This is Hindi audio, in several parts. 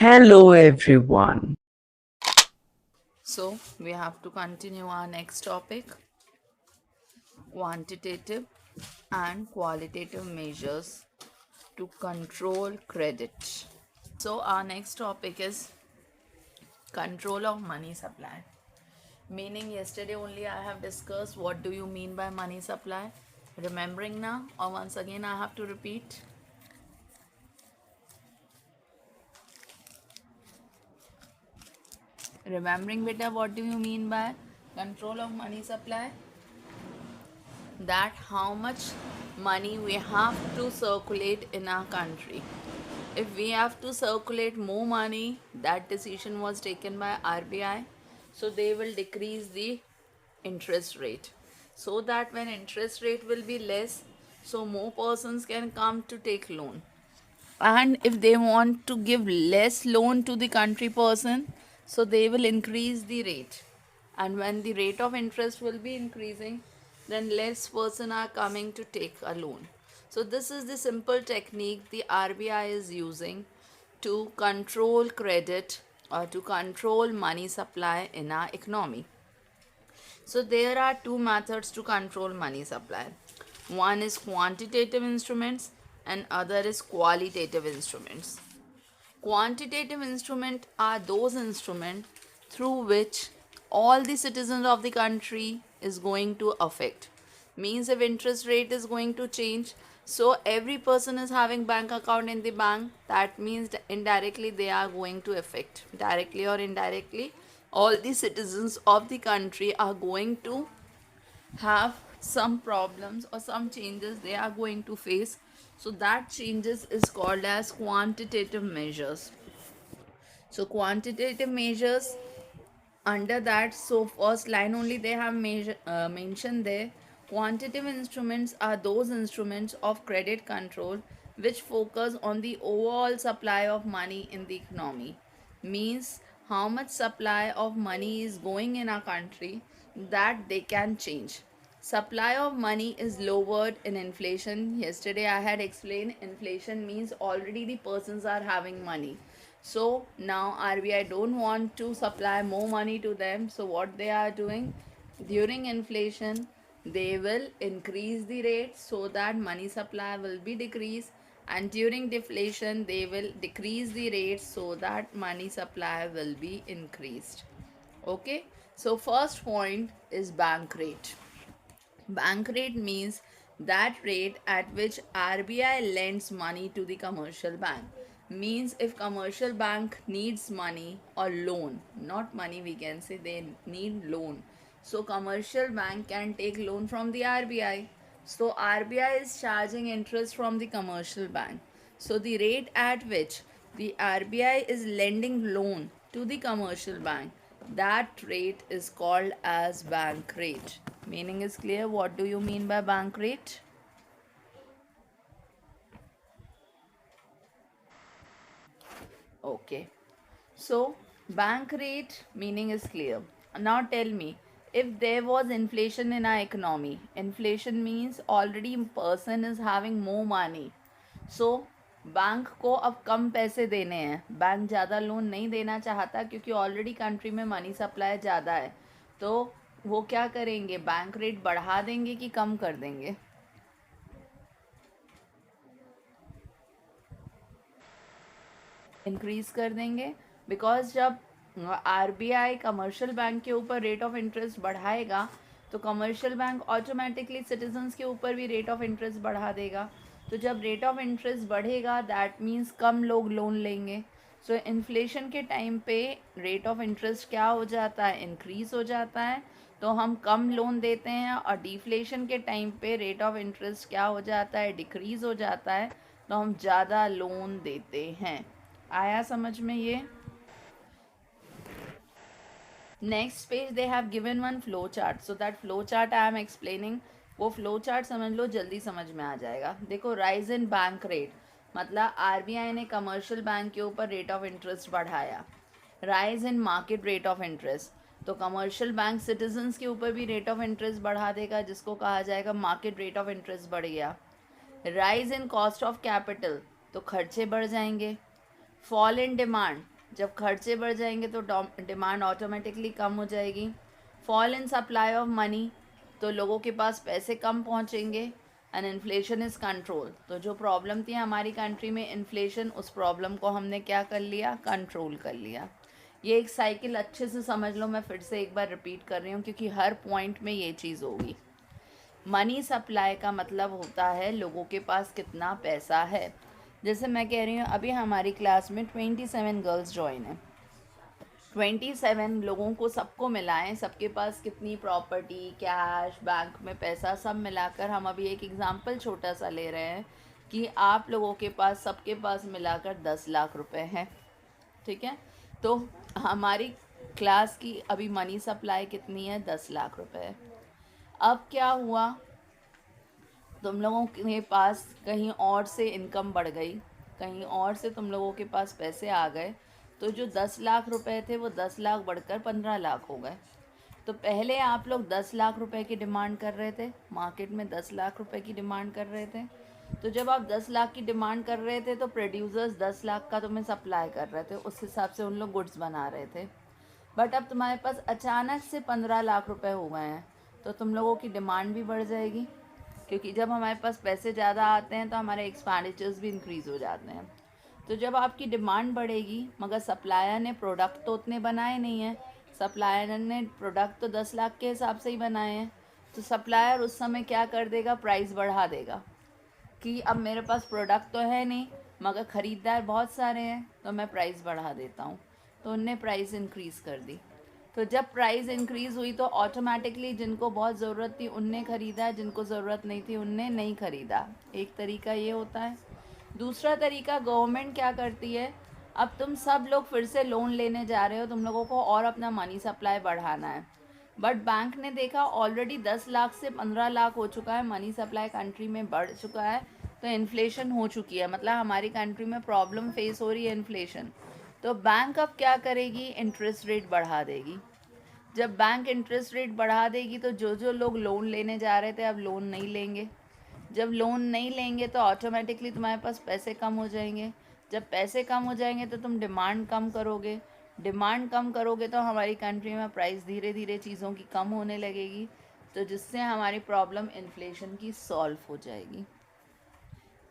Hello, everyone. So, we have to continue our next topic, quantitative and qualitative measures to control credit. So, our next topic is control of money supply. Meaning, yesterday only I have discussed what do you mean by money supply. Remembering now, or once again I have to repeat? Remembering, beta, what do you mean by control of money supply? That how much money we have to circulate in our country. If we have to circulate more money, that decision was taken by RBI, so they will decrease the interest rate, so that when interest rate will be less, so more persons can come to take loan. And if they want to give less loan to the country person, so they will increase the rate. And when the rate of interest will be increasing, then less person are coming to take a loan. So this is the simple technique the RBI is using to control credit or to control money supply in our economy. So there are two methods to control money supply. One is quantitative instruments and other is qualitative instruments. Quantitative instruments are those instruments through which all the citizens of the country is going to affect. Means if interest rate is going to change, so every person is having bank account in the bank, that means indirectly they are going to affect, directly or indirectly, all the citizens of the country are going to have some problems or some changes they are going to face. So that changes is called as quantitative measures. So quantitative measures, under that, so first line only they have mentioned there, quantitative instruments are those instruments of credit control which focus on the overall supply of money in the economy. Means how much supply of money is going in our country, that they can change. Supply of money is lowered in inflation. Yesterday I had explained inflation means already the persons are having money. So now RBI don't want to supply more money to them. So what they are doing, during inflation they will increase the rate so that money supply will be decreased, and during deflation they will decrease the rate so that money supply will be increased. Okay, so first point is bank rate. Bank rate means that rate at which RBI lends money to the commercial bank. Means if commercial bank needs money or loan, not money, we can say they need loan. So commercial bank can take loan from the RBI. So RBI is charging interest from the commercial bank. So the rate at which the RBI is lending loan to the commercial bank, that rate is called as bank rate. Meaning is clear? What do you mean by bank rate? Okay. So bank rate meaning is clear. Now tell me, if there was inflation in our economy, inflation means already person is having more money. So bank को अब कम पैसे देने हैं, बैंक ज़्यादा लोन नहीं देना चाहता क्योंकि ऑलरेडी कंट्री में मनी सप्लाई ज़्यादा है. तो वो क्या करेंगे, बैंक रेट बढ़ा देंगे कि कम कर देंगे? इंक्रीज कर देंगे. बिकॉज जब आरबीआई कमर्शियल बैंक के ऊपर रेट ऑफ इंटरेस्ट बढ़ाएगा, तो कमर्शियल बैंक ऑटोमेटिकली सिटीजन्स के ऊपर भी रेट ऑफ इंटरेस्ट बढ़ा देगा. तो जब रेट ऑफ इंटरेस्ट बढ़ेगा, दैट मीन्स कम लोग लोन लेंगे. सो इन्फ्लेशन के टाइम पे रेट ऑफ इंटरेस्ट क्या हो जाता है, इंक्रीज हो जाता है. तो हम कम लोन देते हैं, और डिफ्लेशन के टाइम पे रेट ऑफ इंटरेस्ट क्या हो जाता है, डिक्रीज हो जाता है. तो हम ज़्यादा लोन देते हैं. आया समझ में ये? Next page they have given one flow chart. So that flow chart I am explaining. वो फ्लो चार्ट समझ लो, जल्दी समझ में आ जाएगा. देखो, राइज इन बैंक रेट मतलब आरबीआई ने कमर्शियल बैंक के ऊपर रेट ऑफ इंटरेस्ट बढ़ाया. Rise in market rate of interest, तो कमर्शियल बैंक सिटीजन्स के ऊपर भी रेट ऑफ इंटरेस्ट बढ़ा देगा, जिसको कहा जाएगा मार्केट रेट ऑफ इंटरेस्ट बढ़ गया. Rise in cost of capital, तो खर्चे बढ़ जाएंगे. फॉल इन डिमांड, जब खर्चे बढ़ जाएंगे तो डिमांड ऑटोमेटिकली कम हो जाएगी। Fall in supply of money, तो लोगों के पास पैसे कम पहुंचेंगे। एंड इन्फ्लेशन इज़ कंट्रोल, तो जो प्रॉब्लम थी हमारी कंट्री में इन्फ्लेशन, उस प्रॉब्लम को हमने क्या कर लिया, कंट्रोल कर लिया। ये एक साइकिल अच्छे से समझ लो, मैं फिर से एक बार रिपीट कर रही हूँ क्योंकि हर पॉइंट में ये चीज़ होगी। मनी सप्लाई का मतलब होता है लोगों के पास कितना पैसा है। जैसे मैं कह रही हूँ अभी हमारी क्लास में 27 गर्ल्स ज्वाइन है, 27 लोगों को सबको मिलाएं, सबके पास कितनी प्रॉपर्टी, कैश, बैंक में पैसा, सब मिलाकर हम अभी एक एग्जांपल छोटा सा ले रहे हैं कि आप लोगों के पास सबके पास मिलाकर 10 लाख रुपए हैं। ठीक है, तो हमारी क्लास की अभी मनी सप्लाई कितनी है, 10 लाख रुपए है। अब क्या हुआ, तुम लोगों के पास कहीं और से इनकम बढ़ गई, कहीं और से तुम लोगों के पास पैसे आ गए, तो जो 10 लाख रुपए थे वो 10 लाख बढ़कर 15 लाख हो गए। तो पहले आप लोग 10 लाख रुपए की डिमांड कर रहे थे, मार्केट में 10 लाख रुपए की डिमांड कर रहे थे। तो जब आप 10 लाख की डिमांड कर रहे थे तो प्रोड्यूसर्स 10 लाख का तुम्हें सप्लाई कर रहे थे, उस हिसाब से उन लोग गुड्स बना रहे थे। बट अब तुम्हारे पास अचानक से 15 लाख रुपए हो गए हैं, तो तुम लोगों की डिमांड भी बढ़ जाएगी, क्योंकि जब हमारे पास पैसे ज़्यादा आते हैं तो हमारे एक्सपेंडिचर्स भी इंक्रीज़ हो जाते हैं। तो जब आपकी डिमांड बढ़ेगी, मगर सप्लायर ने प्रोडक्ट तो उतने बनाए नहीं हैं, सप्लायर ने प्रोडक्ट तो 10 लाख के हिसाब से ही बनाए हैं, तो सप्लायर उस समय क्या कर देगा, प्राइस बढ़ा देगा कि अब मेरे पास प्रोडक्ट तो है नहीं मगर ख़रीदार बहुत सारे हैं, तो मैं प्राइस बढ़ा देता हूँ। तो उनने प्राइस इंक्रीज़ कर दी। तो जब प्राइस इंक्रीज़ हुई तो ऑटोमेटिकली जिनको बहुत ज़रूरत थी उनने ख़रीदा, जिनको ज़रूरत नहीं थी उनने नहीं ख़रीदा। एक तरीका ये होता है। दूसरा तरीका, गवर्नमेंट क्या करती है, अब तुम सब लोग फिर से लोन लेने जा रहे हो, तुम लोगों को और अपना मनी सप्लाई बढ़ाना है, बट बैंक ने देखा ऑलरेडी 10 लाख से 15 लाख हो चुका है, मनी सप्लाई कंट्री में बढ़ चुका है, तो इन्फ्लेशन हो चुकी है, मतलब हमारी कंट्री में प्रॉब्लम फेस हो रही है, इन्फ्लेशन। तो बैंक अब क्या करेगी, इंटरेस्ट रेट बढ़ा देगी। जब बैंक इंटरेस्ट रेट बढ़ा देगी तो जो जो लोग लोन लेने जा रहे थे अब लोन नहीं लेंगे। जब लोन नहीं लेंगे तो ऑटोमेटिकली तुम्हारे पास पैसे कम हो जाएंगे। जब पैसे कम हो जाएंगे तो तुम डिमांड कम करोगे, डिमांड कम करोगे तो हमारी कंट्री में प्राइस धीरे धीरे चीज़ों की कम होने लगेगी, तो जिससे हमारी प्रॉब्लम इन्फ्लेशन की सॉल्व हो जाएगी।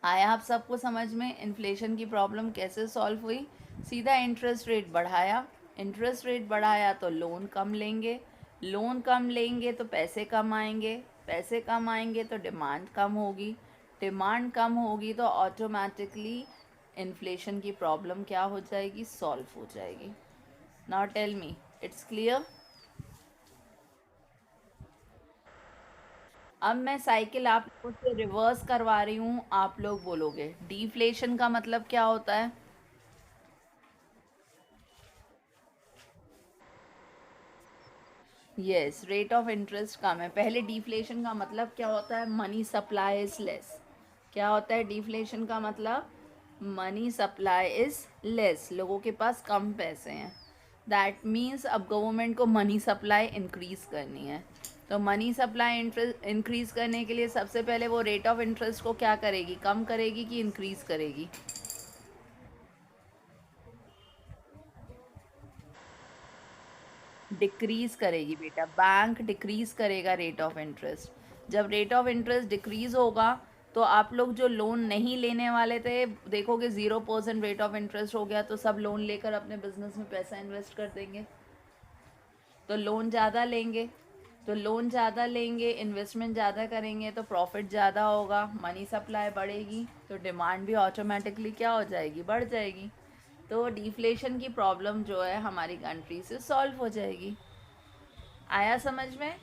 आया आप सबको समझ में इन्फ्लेशन की प्रॉब्लम कैसे सॉल्व हुई? सीधा इंटरेस्ट रेट बढ़ाया, इंटरेस्ट रेट बढ़ाया तो लोन कम लेंगे, लोन कम लेंगे तो पैसे कम आएंगे, पैसे कम आएंगे तो डिमांड कम होगी, डिमांड कम होगी तो ऑटोमेटिकली इन्फ्लेशन की प्रॉब्लम क्या हो जाएगी, सॉल्व हो जाएगी। Now tell me, it's clear? अब मैं साइकिल आप लोगों से रिवर्स करवा रही हूँ, आप लोग बोलोगे डिफ्लेशन का मतलब क्या होता है? यस, रेट ऑफ इंटरेस्ट कम है। पहले डिफ्लेशन का मतलब क्या होता है, मनी सप्लाई इज लेस। क्या होता है डिफ्लेशन का मतलब, मनी सप्लाई इज लेस, लोगों के पास कम पैसे हैं। दैट मीन्स अब गवर्नमेंट को मनी सप्लाई इंक्रीज करनी है, तो मनी सप्लाई इंक्रीज करने के लिए सबसे पहले वो रेट ऑफ इंटरेस्ट को क्या करेगी, कम करेगी कि इंक्रीज करेगी? डिक्रीज करेगी बेटा, बैंक डिक्रीज करेगा रेट ऑफ इंटरेस्ट। जब रेट ऑफ इंटरेस्ट डिक्रीज होगा तो आप लोग जो लोन नहीं लेने वाले थे, देखोगे 0% रेट ऑफ इंटरेस्ट हो गया, तो सब लोन लेकर अपने बिजनेस में पैसा इन्वेस्ट कर देंगे, तो लोन ज़्यादा लेंगे, तो लोन ज़्यादा लेंगे, इन्वेस्टमेंट ज़्यादा करेंगे तो प्रॉफिट ज़्यादा होगा, मनी सप्लाई बढ़ेगी तो डिमांड भी ऑटोमेटिकली क्या हो जाएगी, बढ़ जाएगी। तो डिफ्लेशन की प्रॉब्लम जो है हमारी कंट्री से सॉल्व हो जाएगी। आया समझ में?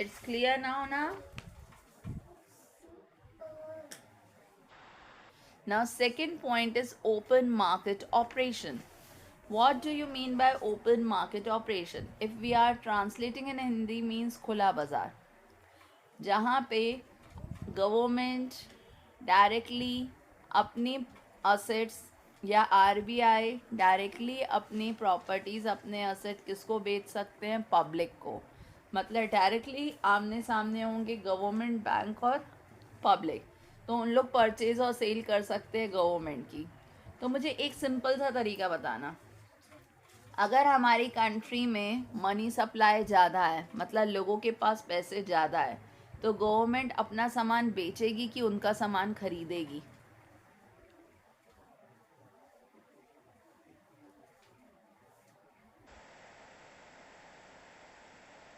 इट्स क्लियर नाउ ना? Now second point is open market operation. What do you mean by open market operation? If we are translating in Hindi means खुला बाजार, जहाँ पे गवर्नमेंट डायरेक्टली अपनी असेट्स या आरबीआई डायरेक्टली अपनी प्रॉपर्टीज़, अपने असेट किसको बेच सकते हैं, पब्लिक को। मतलब डायरेक्टली आमने सामने होंगे गवर्नमेंट, बैंक और पब्लिक, तो उन लोग परचेज और सेल कर सकते हैं गवर्नमेंट की। तो मुझे एक सिंपल सा तरीका बताना, अगर हमारी कंट्री में मनी सप्लाई ज़्यादा है, मतलब लोगों के पास पैसे ज़्यादा है, तो गवर्नमेंट अपना सामान बेचेगी कि उनका सामान खरीदेगी?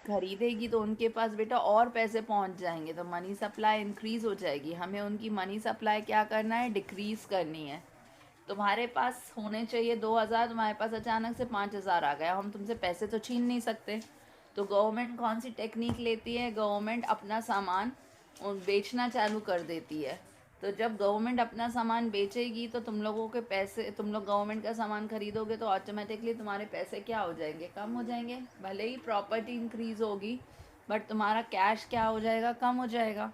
खरीदेगी, तो उनके पास बेटा और पैसे पहुंच जाएंगे, तो मनी सप्लाई इंक्रीज हो जाएगी। हमें उनकी मनी सप्लाई क्या करना है, डिक्रीज करनी है। तुम्हारे पास होने चाहिए 2,000, तुम्हारे पास अचानक से 5,000 आ गया, हम तुमसे पैसे तो छीन नहीं सकते। तो गवर्नमेंट कौन सी टेक्निक लेती है, गवर्नमेंट अपना सामान बेचना चालू कर देती है। तो जब गवर्नमेंट अपना सामान बेचेगी तो तुम लोगों के पैसे, तुम लोग गवर्नमेंट का सामान खरीदोगे तो ऑटोमेटिकली तुम्हारे पैसे क्या हो जाएंगे, कम हो जाएंगे। भले ही प्रॉपर्टी इंक्रीज होगी, बट तुम्हारा कैश क्या हो जाएगा, कम हो जाएगा।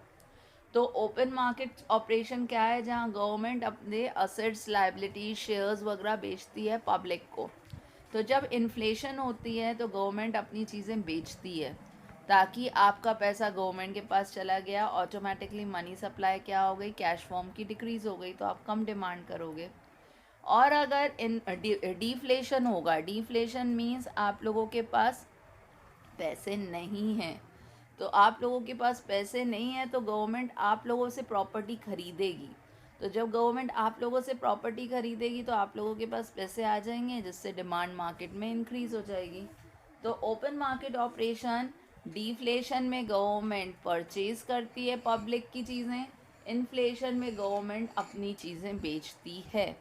तो ओपन मार्केट ऑपरेशन क्या है, जहाँ गवर्नमेंट अपने असेट्स, लाइबिलिटी, शेयर्स वगैरह बेचती है पब्लिक को। तो जब इन्फ्लेशन होती है तो गवर्नमेंट अपनी चीज़ें बेचती है, ताकि आपका पैसा गवर्नमेंट के पास चला गया, ऑटोमेटिकली मनी सप्लाई क्या हो गई, कैश फॉर्म की डिक्रीज़ हो गई, तो आप कम डिमांड करोगे। और अगर इन डिफ्लेशन होगा, डिफ्लेशन मीन्स आप लोगों के पास पैसे नहीं हैं, तो आप लोगों के पास पैसे नहीं है तो गवर्नमेंट आप लोगों से प्रॉपर्टी खरीदेगी। तो जब गवर्नमेंट आप लोगों से प्रॉपर्टी खरीदेगी तो आप लोगों के पास पैसे आ जाएंगे, जिससे डिमांड मार्केट में इंक्रीज हो जाएगी। तो ओपन मार्केट ऑपरेशन, डिफ्लेशन में गवर्नमेंट परचेज करती है पब्लिक की चीज़ें, इन्फ्लेशन में गवर्नमेंट अपनी चीज़ें बेचती है।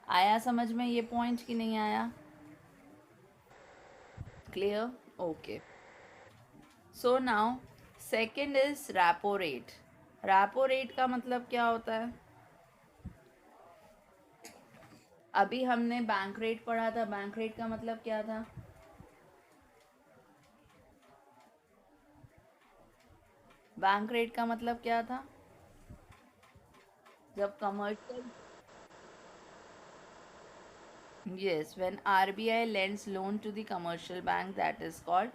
आया समझ में ये पॉइंट कि नहीं आया? Clear? Okay. So now second is rapport rate. Rapport rate का मतलब क्या होता है? अभी हमने बैंक रेट पढ़ा था, बैंक रेट का मतलब क्या था? बैंक रेट का मतलब क्या था? जब commercial, yes, when RBI lends loan to the commercial bank, that is called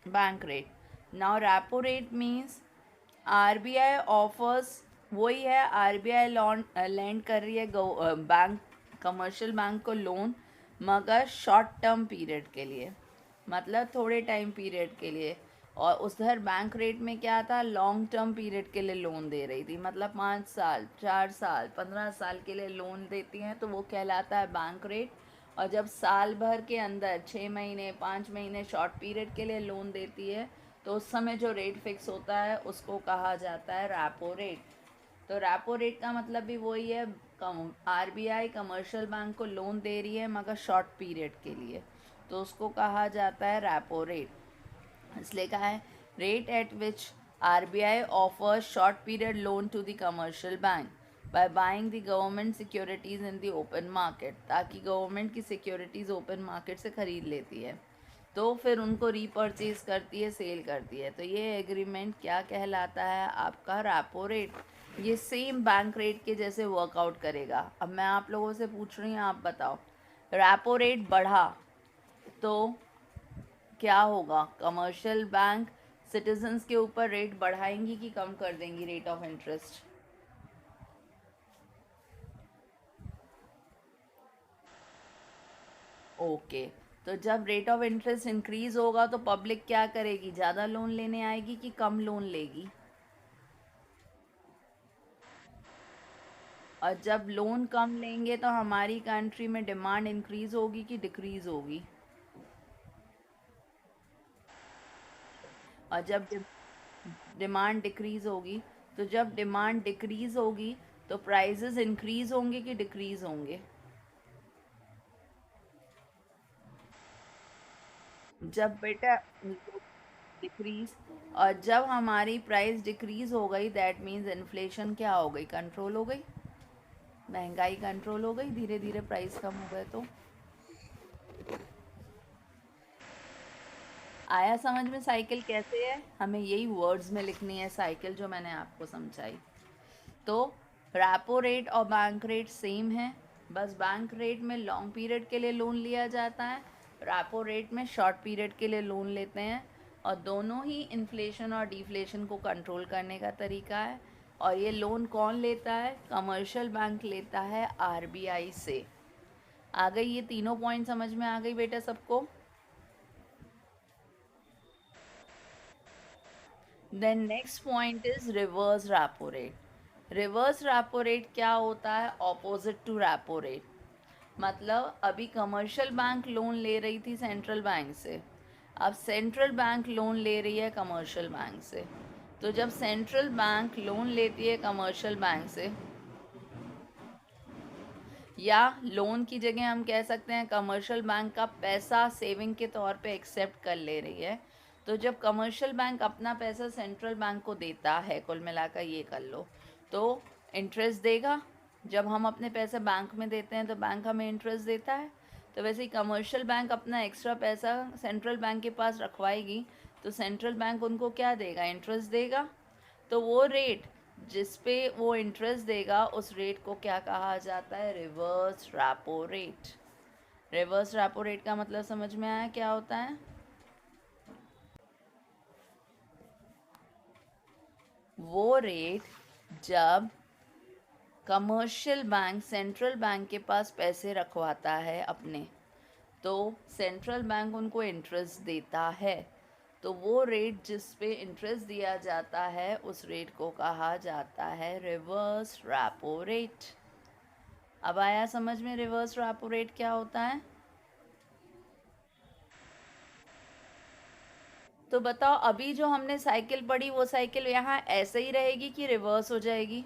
bank rate. Now repo rate means RBI offers, वही है, RBI लोन lend कर रही है बैंक, कमर्शियल बैंक को लोन, मगर शॉर्ट टर्म पीरियड के लिए, मतलब थोड़े टाइम पीरियड के लिए। और उधर बैंक रेट में क्या था, लॉन्ग टर्म पीरियड के लिए लोन दे रही थी, मतलब 5 साल, 4 साल, 15 साल के लिए लोन देती हैं, तो वो कहलाता है बैंक रेट। और जब साल भर के अंदर 6 महीने, 5 महीने शॉर्ट पीरियड के लिए लोन देती है, तो उस समय जो रेट फिक्स होता है उसको कहा जाता है रैपो रेट। तो रैपो रेट का मतलब भी वही है, RBI कमर्शियल बैंक को लोन दे रही है मगर शॉर्ट पीरियड के लिए, तो उसको कहा जाता है रैपो रेट। इसलिए कहा है rate at which RBI offers short period loan to the commercial bank by buying the government securities in the open market, ताकि गवर्नमेंट की सिक्योरिटीज़ ओपन मार्केट से ख़रीद लेती है, तो फिर उनको रीपर्चेज करती है, सेल करती है। तो ये एग्रीमेंट क्या कहलाता है, आपका रैपो रेट। ये सेम बैंक रेट के जैसे वर्कआउट करेगा। अब मैं आप लोगों से पूछ रही हूँ, आप बताओ, रैपो रेट बढ़ा तो क्या होगा, कमर्शियल बैंक सिटीजन्स के ऊपर रेट बढ़ाएंगी कि कम कर देंगी रेट ऑफ इंटरेस्ट? ओके। तो जब रेट ऑफ इंटरेस्ट इंक्रीज होगा तो पब्लिक क्या करेगी, ज़्यादा लोन लेने आएगी कि कम लोन लेगी? और जब लोन कम लेंगे तो हमारी कंट्री में डिमांड इंक्रीज होगी कि डिक्रीज होगी? और जब डिमांड डिक्रीज होगी, तो जब डिमांड डिक्रीज होगी तो प्राइसेस इंक्रीज होंगे कि डिक्रीज होंगे? जब बेटा डिक्रीज, और जब हमारी प्राइस डिक्रीज हो गई, दैट मीन्स इन्फ्लेशन क्या हो गई, कंट्रोल हो गई, महंगाई कंट्रोल हो गई, धीरे धीरे प्राइस कम हो गए। तो आया समझ में साइकिल कैसे है? हमें यही वर्ड्स में लिखनी है साइकिल जो मैंने आपको समझाई। तो रैपो रेट और बैंक रेट सेम है, बस बैंक रेट में लॉन्ग पीरियड के लिए लोन लिया जाता है, रैपो रेट में शॉर्ट पीरियड के लिए लोन लेते हैं। और दोनों ही इन्फ्लेशन और डिफ्लेशन को कंट्रोल करने का तरीका है। और ये लोन कौन लेता है? कमर्शियल बैंक लेता है आरबीआई से। आ गई ये तीनों पॉइंट समझ में आ गई बेटा सबको? Then next point is reverse repo rate. Reverse repo rate क्या होता है? Opposite to repo rate. मतलब अभी कमर्शियल बैंक लोन ले रही थी सेंट्रल बैंक से, अब सेंट्रल बैंक लोन ले रही है कमर्शियल बैंक से। तो जब सेंट्रल बैंक लोन लेती है कमर्शियल बैंक से, या लोन की जगह हम कह सकते हैं कमर्शियल बैंक का पैसा सेविंग के तौर पे एक्सेप्ट कर ले रही है, तो जब कमर्शियल बैंक अपना पैसा सेंट्रल बैंक को देता है, कुल मिलाकर ये कर लो, तो इंटरेस्ट देगा। जब हम अपने पैसे बैंक में देते हैं तो बैंक हमें इंटरेस्ट देता है। तो वैसे ही कमर्शियल बैंक अपना एक्स्ट्रा पैसा सेंट्रल बैंक के पास रखवाएगी, तो सेंट्रल बैंक उनको क्या देगा? इंटरेस्ट देगा। तो वो रेट जिस पे वो इंटरेस्ट देगा, उस रेट को क्या कहा जाता है? Reverse repo rate. Reverse repo rate का मतलब समझ में आया क्या होता है? वो रेट जब कमर्शियल बैंक सेंट्रल बैंक के पास पैसे रखवाता है अपने, तो सेंट्रल बैंक उनको इंटरेस्ट देता है। तो वो रेट जिस पे इंटरेस्ट दिया जाता है, उस रेट को कहा जाता है रिवर्स रेपो रेट। अब आया समझ में रिवर्स रेपो रेट क्या होता है? तो बताओ, अभी जो हमने साइकिल पढ़ी वो साइकिल यहाँ ऐसे ही रहेगी कि रिवर्स हो जाएगी?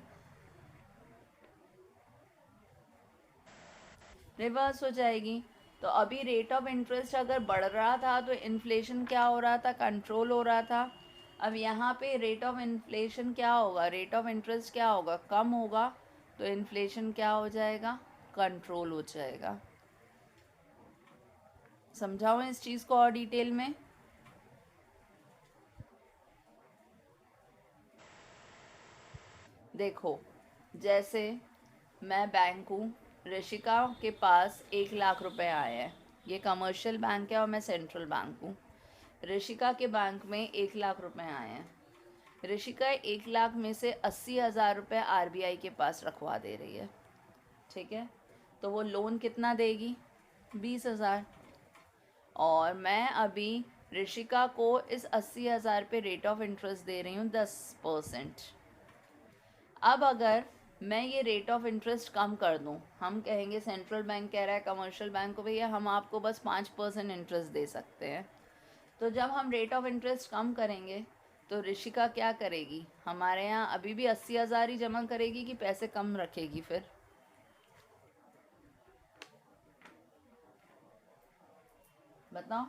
रिवर्स हो जाएगी। तो अभी रेट ऑफ इंटरेस्ट अगर बढ़ रहा था तो इन्फ्लेशन क्या हो रहा था? कंट्रोल हो रहा था। अब यहाँ पे रेट ऑफ इन्फ्लेशन क्या होगा? रेट ऑफ इंटरेस्ट क्या होगा? कम होगा। तो इन्फ्लेशन क्या हो जाएगा? कंट्रोल हो जाएगा। समझाओ इस चीज़ को और डिटेल में। देखो, जैसे मैं बैंक हूँ, ऋषिका के पास 1 लाख रुपए आए हैं। ये कमर्शियल बैंक है और मैं सेंट्रल बैंक हूँ। ऋषिका के बैंक में 1 लाख रुपए आए हैं। ऋषिका 1 लाख में से 80,000 रुपये आरबीआई के पास रखवा दे रही है। ठीक है, तो वो लोन कितना देगी? 20,000। और मैं अभी ऋषिका को इस 80,000 पे रेट ऑफ इंटरेस्ट दे रही हूँ 10%। अब अगर मैं ये रेट ऑफ इंटरेस्ट कम कर दूँ, हम कहेंगे सेंट्रल बैंक कह रहा है कमर्शियल बैंक को, भैया हम आपको बस 5% इंटरेस्ट दे सकते हैं। तो जब हम रेट ऑफ इंटरेस्ट कम करेंगे तो ऋषिका क्या करेगी? हमारे यहाँ अभी भी 80,000 ही जमा करेगी कि पैसे कम रखेगी? फिर बताओ।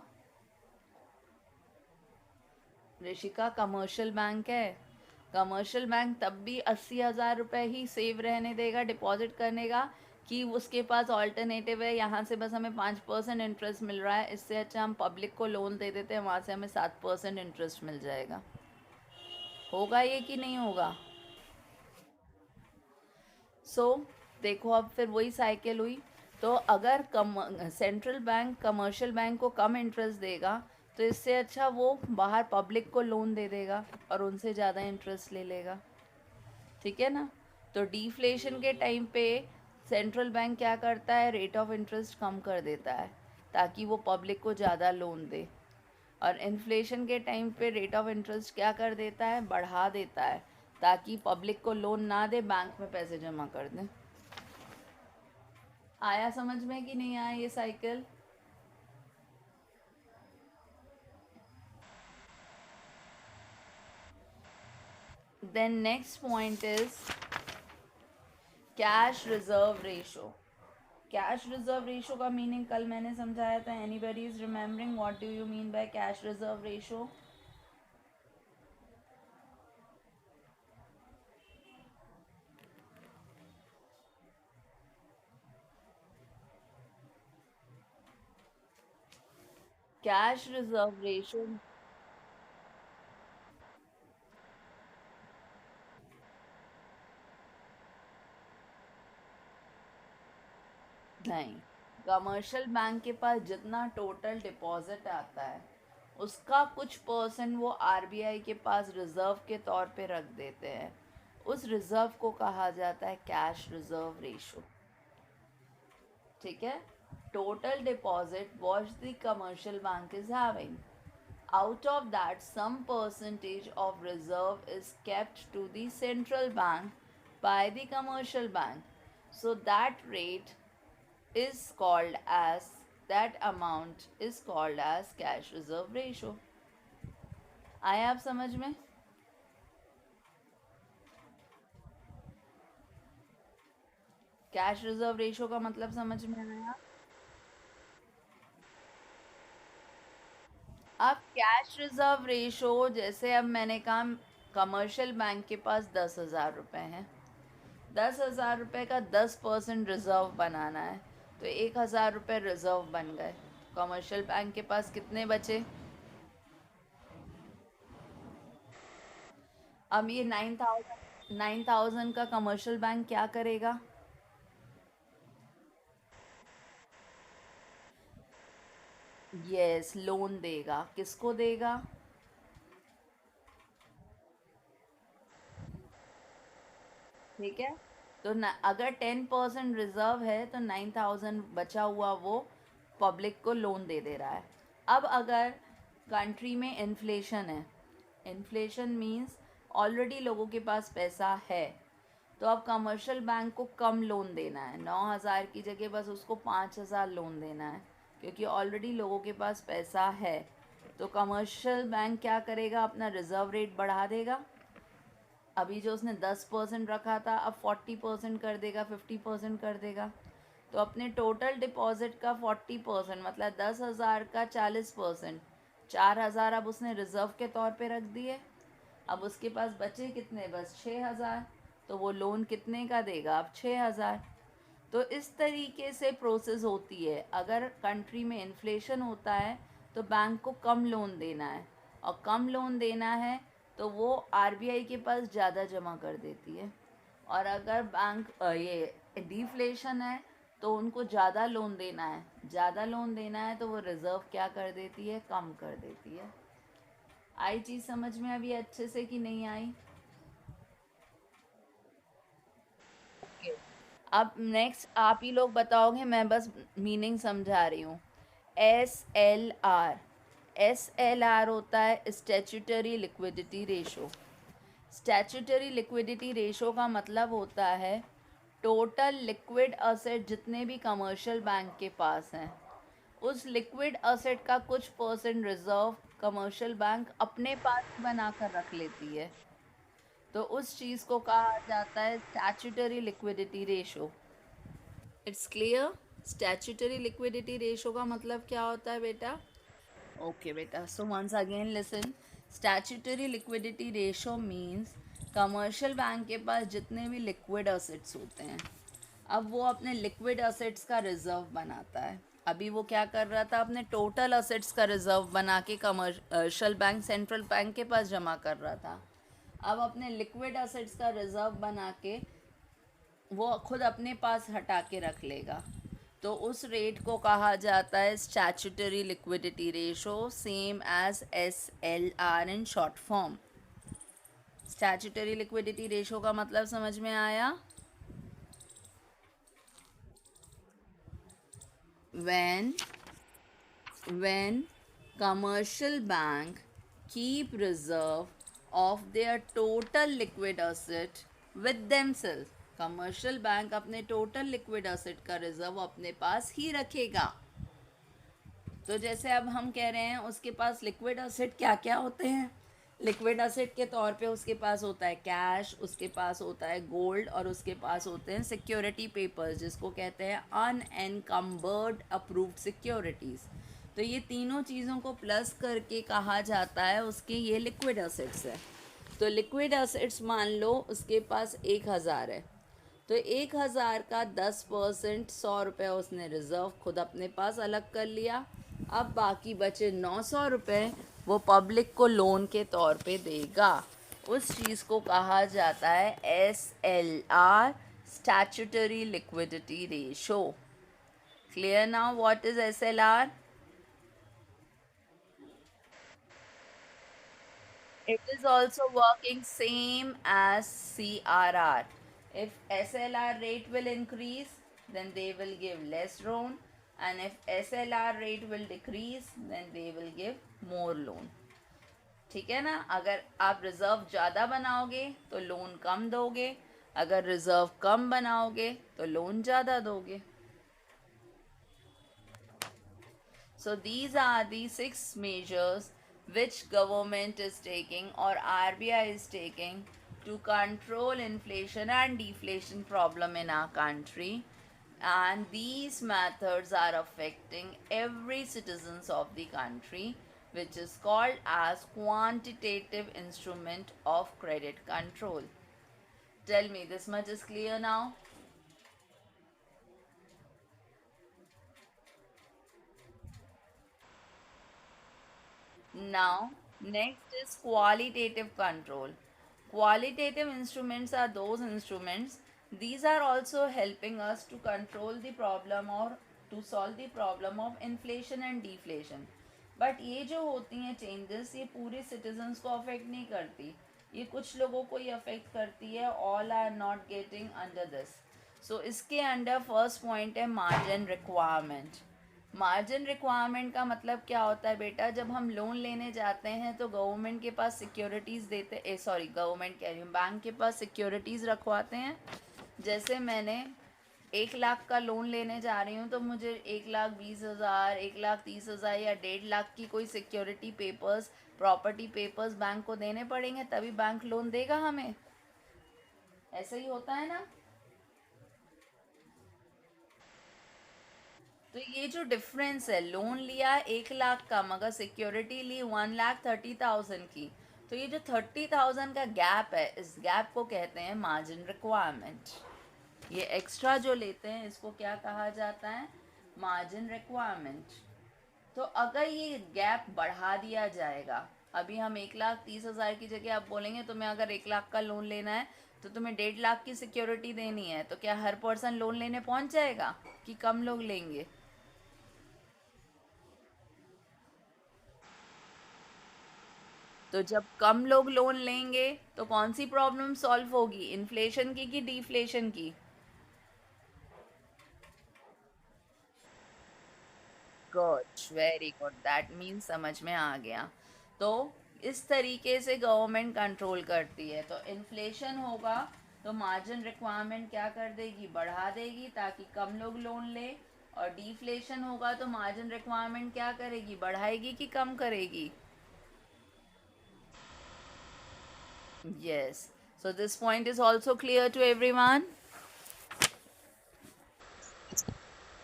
ऋषिका कमर्शियल बैंक है, कमर्शियल बैंक तब भी 80,000 रुपये ही सेव रहने देगा, डिपॉजिट करने का, कि उसके पास ऑल्टरनेटिव है, यहाँ से बस हमें 5% इंटरेस्ट मिल रहा है, इससे अच्छा हम पब्लिक को लोन दे देते हैं, वहाँ से हमें 7% इंटरेस्ट मिल जाएगा। होगा ये कि नहीं होगा? देखो अब फिर वही साइकिल हुई। तो अगर सेंट्रल बैंक कमर्शियल बैंक को कम इंटरेस्ट देगा, तो इससे अच्छा वो बाहर पब्लिक को लोन दे देगा और उनसे ज़्यादा इंटरेस्ट ले लेगा। ठीक है ना? तो डिफ्लेशन के टाइम पे सेंट्रल बैंक क्या करता है? रेट ऑफ इंटरेस्ट कम कर देता है ताकि वो पब्लिक को ज़्यादा लोन दे। और इन्फ्लेशन के टाइम पे रेट ऑफ इंटरेस्ट क्या कर देता है? बढ़ा देता है ताकि पब्लिक को लोन ना दे, बैंक में पैसे जमा कर दें। आया समझ में कि नहीं आया ये cycle? Then next point is cash reserve ratio. Cash reserve ratio का मीनिंग कल मैंने समझाया था। Anybody is remembering what do you mean by cash reserve ratio? Cash reserve ratio नहीं, कमर्शियल बैंक के पास जितना टोटल डिपॉजिट आता है उसका कुछ परसेंट वो आरबीआई के पास रिजर्व के तौर पे रख देते हैं। उस रिजर्व को कहा जाता है कैश रिजर्व रेशो। ठीक है। Total deposit watch the commercial bank is having, out of that some percentage of reserve is kept to the central bank by the commercial bank, so that rate is called as, that amount is called as cash reserve ratio। आया आप समझ में? कैश रिजर्व रेशो का मतलब समझ में आया? अब कैश रिजर्व रेशो, जैसे अब मैंने कहा कमर्शियल बैंक के पास 10,000 रुपये हैं, 10,000 रुपये का 10% रिजर्व बनाना है, तो 1,000 रुपये रिजर्व बन गए। कमर्शियल बैंक के पास कितने बचे? अब ये 9,000 का कमर्शियल बैंक क्या करेगा? यस, लोन देगा। किसको देगा? ठीक है। तो न, अगर 10% रिजर्व है तो 9,000 बचा हुआ वो पब्लिक को लोन दे रहा है। अब अगर कंट्री में इन्फ्लेशन है, इन्फ्लेशन मीन्स ऑलरेडी लोगों के पास पैसा है, तो अब कमर्शियल बैंक को कम लोन देना है, 9,000 की जगह बस उसको 5,000 लोन देना है, क्योंकि ऑलरेडी लोगों के पास पैसा है। तो कमर्शियल बैंक क्या करेगा? अपना रिजर्व रेट बढ़ा देगा। अभी जो उसने 10% रखा था अब 40% कर देगा, 50% कर देगा। तो अपने टोटल डिपॉजिट का 40%, मतलब 10,000 का 40%, 4,000 अब उसने रिजर्व के तौर पे रख दिए। अब उसके पास बचे कितने? बस 6,000। तो वो लोन कितने का देगा? अब 6,000। तो इस तरीके से प्रोसेस होती है। अगर कंट्री में इन्फ्लेशन होता है तो बैंक को कम लोन देना है, और कम लोन देना है तो वो आरबीआई के पास ज़्यादा जमा कर देती है। और अगर बैंक ये डिफ्लेशन है तो उनको ज़्यादा लोन देना है, ज़्यादा लोन देना है तो वो रिज़र्व क्या कर देती है? कम कर देती है। आई चीज़ समझ में अभी अच्छे से कि नहीं आई? अब नेक्स्ट आप ही लोग बताओगे, मैं बस मीनिंग समझा रही हूँ। एस एल आर होता है statutory liquidity ratio. Statutory liquidity ratio का मतलब होता है टोटल लिक्विड असेट जितने भी कमर्शियल बैंक के पास हैं, उस लिक्विड असेट का कुछ परसेंट रिजर्व कमर्शियल बैंक अपने पास बना कर रख लेती है। तो उस चीज़ को कहा जाता है statutory liquidity ratio. It's clear? Statutory liquidity ratio का मतलब क्या होता है बेटा? ओके बेटा, so once again listen. Statutory liquidity ratio means commercial bank के पास जितने भी लिक्विड असेट्स होते हैं, अब वो अपने लिक्विड असेट्स का रिजर्व बनाता है। अभी वो क्या कर रहा था? अपने टोटल असेट्स का रिजर्व बना के कमर्शियल बैंक, सेंट्रल बैंक के पास जमा कर रहा था। अब अपने लिक्विड असेट्स का रिजर्व बना के वो खुद अपने पास हटा के रख लेगा। तो उस रेट को कहा जाता है statutory liquidity ratio, same as SLR in short form. Statutory liquidity ratio का मतलब समझ में आया? when when commercial bank keep reserve of their total liquid asset with themselves, commercial bank अपने टोटल लिक्विड असेट का रिजर्व अपने पास ही रखेगा। तो जैसे अब हम कह रहे हैं उसके पास लिक्विड असेट क्या क्या होते हैं? लिक्विड असेट के तौर पे उसके पास होता है कैश, उसके पास होता है गोल्ड, और उसके पास होते हैं सिक्योरिटी पेपर्स, जिसको कहते हैं अनएनकम्बर्ड अप्रूव्ड सिक्योरिटीज़। तो ये तीनों चीज़ों को प्लस करके कहा जाता है उसके ये लिक्विड असेट्स है। तो लिक्विड असेट्स मान लो उसके पास 1,000 है, तो 1,000 का 10%, 100 रुपये उसने रिज़र्व खुद अपने पास अलग कर लिया। अब बाकी बचे 900 रुपये वो पब्लिक को लोन के तौर पे देगा। उस चीज़ को कहा जाता है SLR, statutory liquidity ratio. Clear now what is SLR? It is also working same as CRR. If SLR rate will increase, then they will give less loan, and if SLR rate will decrease, then they will give more loan. ठीक है ना? अगर आप रिजर्व ज़्यादा बनाओगे तो लोन कम दोगे, अगर रिजर्व कम बनाओगे तो लोन ज़्यादा दोगे. So these are the 6 measures which government is taking or RBI is taking to control inflation and deflation problem in our country, and these methods are affecting every citizens of the country, which is called as quantitative instrument of credit control. Tell me, this much is clear now? Now, next is qualitative control. Qualitative instruments are those instruments, these are also helping us to control the problem or to solve the problem of inflation and deflation. But ये जो होती हैं चेंजेस, ये पूरे सिटीजन्स को अफेक्ट नहीं करती, ये कुछ लोगों को ही अफेक्ट करती है. All are not getting under this. So इसके अंडर फर्स्ट पॉइंट है मार्जिन रिक्वायरमेंट. मार्जिन रिक्वायरमेंट का मतलब क्या होता है बेटा? जब हम लोन लेने जाते हैं तो गवर्नमेंट के पास सिक्योरिटीज़ देते, सॉरी गवर्नमेंट कह रही हूँ, बैंक के पास सिक्योरिटीज़ रखवाते हैं. जैसे मैंने 1 लाख का लोन लेने जा रही हूँ तो मुझे 1,20,000, 1,30,000 या 1.5 लाख की कोई security papers, property papers bank को देने पड़ेंगे, तभी बैंक लोन देगा हमें. ऐसा ही होता है ना? तो ये जो डिफरेंस है, लोन लिया 1 लाख का मगर सिक्योरिटी ली 1,30,000 की, तो ये जो 30,000 का गैप है, इस गैप को कहते हैं मार्जिन रिक्वायरमेंट. ये एक्स्ट्रा जो लेते हैं इसको क्या कहा जाता है? Margin requirement. तो अगर ये गैप बढ़ा दिया जाएगा, अभी हम 1,30,000 की जगह आप बोलेंगे तुम्हें अगर 1 लाख का लोन लेना है तो तुम्हें 1.5 लाख की सिक्योरिटी देनी है, तो क्या हर पर्सन लोन लेने पहुंच जाएगा कि कम लोग लेंगे? तो जब कम लोग लोन लेंगे तो कौन सी प्रॉब्लम सॉल्व होगी? इन्फ्लेशन की कि डिफ्लेशन की? Good, very good, that means समझ में आ गया. तो इस तरीके से गवर्नमेंट कंट्रोल करती है. तो इन्फ्लेशन होगा तो मार्जिन रिक्वायरमेंट क्या कर देगी? बढ़ा देगी ताकि कम लोग लोन ले. और डिफ्लेशन होगा तो मार्जिन रिक्वायरमेंट क्या करेगी? बढ़ाएगी कि कम करेगी? Yes. So this point is also clear to everyone.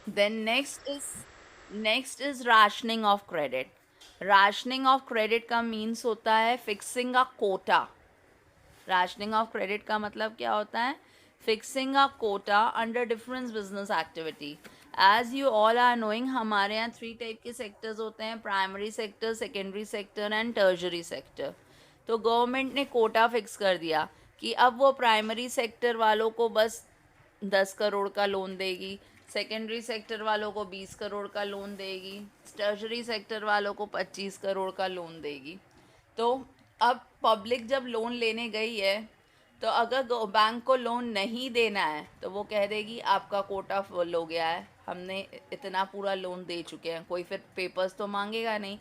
Then next is rationing of credit. Rationing of credit का means होता है fixing a quota. Rationing of credit का मतलब क्या होता है? Fixing a quota under different business activity. As you all are knowing, हमारे यहाँ 3 टाइप के सेक्टर्स होते हैं: primary sector, secondary sector and टर्जरी sector. तो गवर्नमेंट ने कोटा फिक्स कर दिया कि अब वो प्राइमरी सेक्टर वालों को बस 10 करोड़ का लोन देगी, सेकेंडरी सेक्टर वालों को 20 करोड़ का लोन देगी, टर्शरी सेक्टर वालों को 25 करोड़ का लोन देगी. तो अब पब्लिक जब लोन लेने गई है तो अगर बैंक को लोन नहीं देना है तो वो कह देगी आपका कोटा फुल हो गया है, हमने इतना पूरा लोन दे चुके हैं, कोई फिर पेपर्स तो मांगेगा नहीं,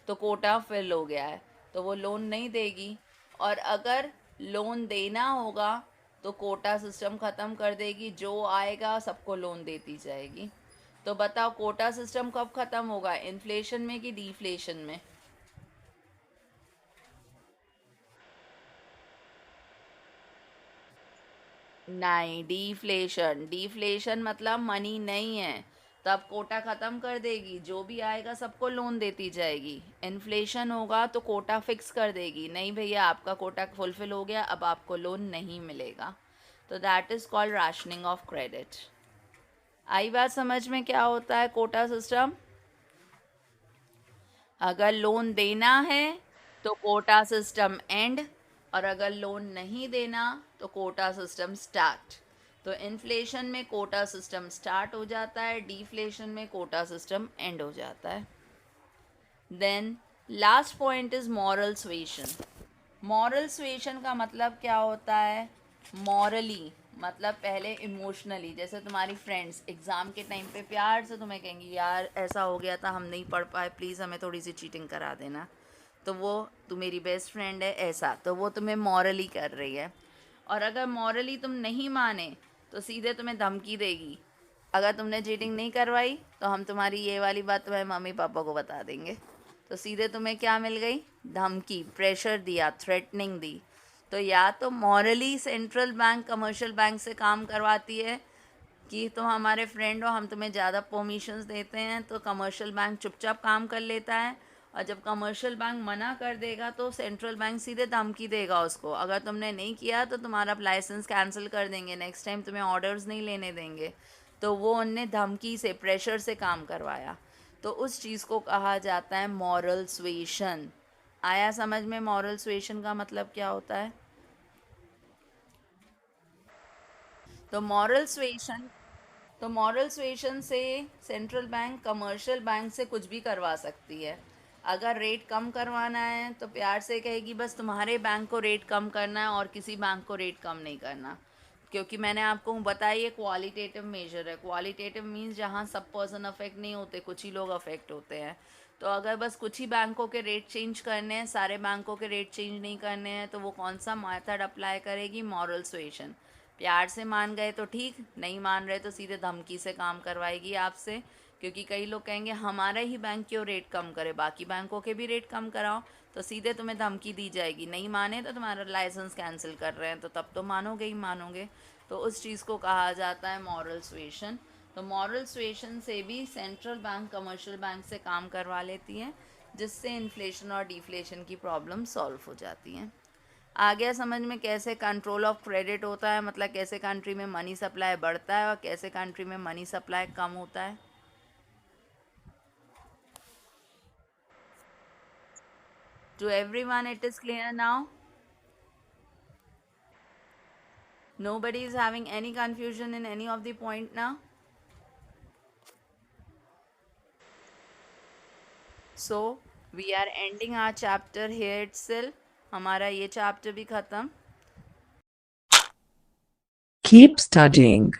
तो कोटा फिल हो गया है, तो वो लोन नहीं देगी. और अगर लोन देना होगा तो कोटा सिस्टम ख़त्म कर देगी, जो आएगा सबको लोन देती जाएगी. तो बताओ कोटा सिस्टम कब ख़त्म होगा? इन्फ्लेशन में कि डिफ्लेशन में? नहीं, डिफ्लेशन. डिफ्लेशन मतलब मनी नहीं है, तब कोटा ख़त्म कर देगी, जो भी आएगा सबको लोन देती जाएगी. इन्फ्लेशन होगा तो कोटा फिक्स कर देगी, नहीं भैया आपका कोटा फुलफिल हो गया, अब आपको लोन नहीं मिलेगा. तो that is called rationing of credit. आई बात समझ में क्या होता है कोटा सिस्टम? अगर लोन देना है तो कोटा सिस्टम एंड, और अगर लोन नहीं देना तो कोटा सिस्टम स्टार्ट. तो इन्फ्लेशन में कोटा सिस्टम स्टार्ट हो जाता है, डिफ्लेशन में कोटा सिस्टम एंड हो जाता है. Then last point is moral suasion. Moral suasion का मतलब क्या होता है? मॉरली मतलब पहले इमोशनली, जैसे तुम्हारी फ्रेंड्स एग्ज़ाम के टाइम पे प्यार से तुम्हें कहेंगी यार ऐसा हो गया था, हम नहीं पढ़ पाए, प्लीज़ हमें थोड़ी सी चीटिंग करा देना, तो वो तू मेरी बेस्ट फ्रेंड है ऐसा, तो वो तुम्हें मॉरली कर रही है। और अगर मॉरली तुम नहीं माने तो सीधे तुम्हें धमकी देगी, अगर तुमने चीटिंग नहीं करवाई तो हम तुम्हारी ये वाली बात तुम्हारे मम्मी पापा को बता देंगे। तो सीधे तुम्हें क्या मिल गई? धमकी, प्रेशर दिया, थ्रेटनिंग दी। तो या तो morally central bank commercial bank से काम करवाती है कि तुम हमारे फ्रेंड हो, हम तुम्हें ज़्यादा परमिशंस देते हैं, तो कमर्शियल बैंक चुपचाप काम कर लेता है। और जब कमर्शियल बैंक मना कर देगा तो सेंट्रल बैंक सीधे धमकी देगा उसको, अगर तुमने नहीं किया तो तुम्हारा लाइसेंस कैंसिल कर देंगे, नेक्स्ट टाइम तुम्हें ऑर्डर्स नहीं लेने देंगे। तो वो उनने धमकी से, प्रेशर से काम करवाया, तो उस चीज़ को कहा जाता है मॉरल सुएशन। आया समझ में मॉरल सुएशन का मतलब क्या होता है? तो मॉरल सुएशन तो मॉरल सुएशन से सेंट्रल बैंक कमर्शियल बैंक से कुछ भी करवा सकती है। अगर रेट कम करवाना है तो प्यार से कहेगी बस तुम्हारे बैंक को रेट कम करना है और किसी बैंक को रेट कम नहीं करना, क्योंकि मैंने आपको बताया ये क्वालिटेटिव मेजर है। क्वालिटेटिव मीन्स जहाँ सब पर्सन अफेक्ट नहीं होते, कुछ ही लोग अफेक्ट होते हैं। तो अगर बस कुछ ही बैंकों के रेट चेंज करने हैं, सारे बैंकों के रेट चेंज नहीं करने हैं, तो वो कौन सा मेथड अप्लाई करेगी? Moral suasion. प्यार से मान गए तो ठीक, नहीं मान रहे तो सीधे धमकी से काम करवाएगी आपसे, क्योंकि कई लोग कहेंगे हमारा ही बैंक क्यों रेट कम करे, बाकी बैंकों के भी रेट कम कराओ, तो सीधे तुम्हें धमकी दी जाएगी, नहीं माने तो तुम्हारा लाइसेंस कैंसिल कर रहे हैं, तो तब तो मानोगे ही मानोगे। तो उस चीज़ को कहा जाता है मॉरल सुएशन। तो मॉरल सुएशन से भी सेंट्रल बैंक कमर्शियल बैंक से काम करवा लेती है, जिससे इन्फ्लेशन और डिफ्लेशन की प्रॉब्लम सॉल्व हो जाती हैं। आ गया समझ में कैसे कंट्रोल ऑफ क्रेडिट होता है, मतलब कैसे कंट्री में मनी सप्लाई बढ़ता है और कैसे कंट्री में मनी सप्लाई कम होता है? To everyone it is clear now? Nobody is having any confusion in any of the point now? So we are ending our chapter here itself. हमारा ये चैप्टर भी ख़त्म। Keep studying.